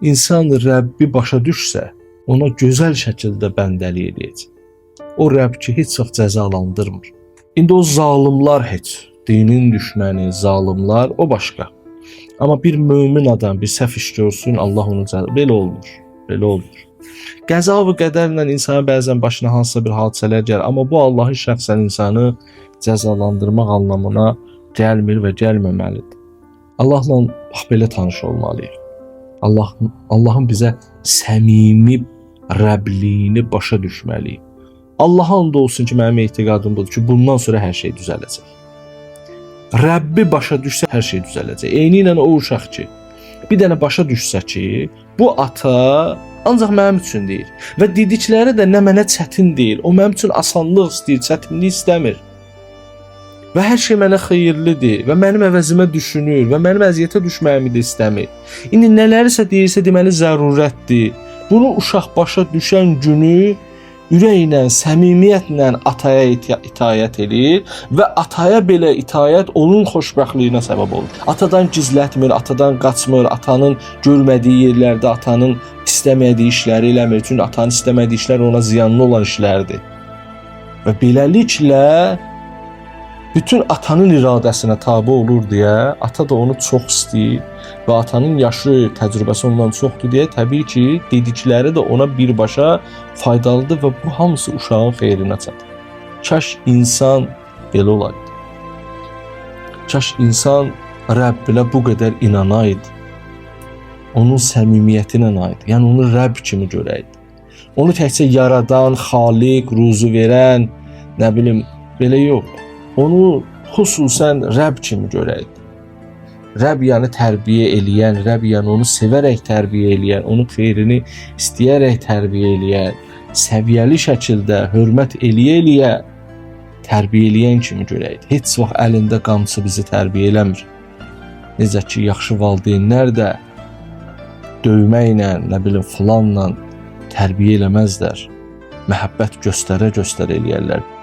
insan Rəbbi başa düşsə, ona gözəl şəkildə bəndəlik eləyəcək. O Rəbb ki, heç vaxt cəzalandırmır. İndi o zalimlar heç, dinin düşməni, zalimlar, o başqa. Amma bir mömin adam bir səhv iş görsün, Allah onu belə olmur. Belə olmur. Qəza və qədərlə insana bəzən başına hansısa bir hadisələr gəlir, amma bu Allahın şəxsən insanı cəzalandırmaq anlamına gəlmir və gəlməməlidir. Allahla bax belə tanış olmalıyıq. Allahın bizə səmimi Rəbliyini başa düşməliyik. Allaha and olsun ki, mənim etiqadım budur ki, bundan sonra hər şey düzələcək. Rəbbi başa düşsə hər şey düzələcək. Eyni ilə o uşaq ki, bir dənə başa düşsə ki, bu ata ancaq mənim üçün deyir və dedikləri də nə mənə çətin deyil. O mənim üçün asanlıq istəyir, çətinlik istəmir. Və hər şey mənə xeyirlidir və mənim əvəzimə düşünür və mənim əziyyətə düşməyimi də istəmir. İndi nələrisə deyirsə deməli zərurətdir. Bunu uşaq başa düşən günü ürəklə, səmimiyyətlə ataya itaət edir və ataya belə itaət onun xoşbəxtliyinə səbəb olur. Atadan gizlətmir, atadan qaçmır, atanın görmədiyi yerlərdə atanın istəmədiyi işləri eləmir. Çünki atanın istəmədiyi işlər ona ziyanlı olan işlərdir. Və beləliklə bütün atanın iradəsinə tabe olur deyə, ata da onu çox istəyir və atanın yaşı, təcrübəsi ondan çoxdur deyə təbii ki, dedikləri də ona birbaşa faydalıdır və bu hamısı uşağın xeyrinə çatır. Kaş insan belə olaydı. Kaş insan Rəbbinə bu qədər inanaydı. Onun səmimiyyətinə aydı. Yəni onu Rəbb kimi görəydi. Onu təkcə yaradan, xaliq, ruzu verən, nə bilim, belə yox. Onu xüsusən Rəbb kimi görəydi. Rəbb yəni tərbiyə eləyən, Rəbb yəni onu sevərək tərbiyə eləyən, onun xeyrini istəyərək tərbiyə eləyən, səviyyəli şəkildə hörmət eləyə-eləyə tərbiyə eləyən kimi görəydi. Heç vaxt əlində qamçı bizi tərbiyə eləmir. Necə ki, yaxşı valideynlər də döyməklə, nə bilim, filanla tərbiyə eləməzlər. Məhəbbət göstərə-göstərə eləyərlər.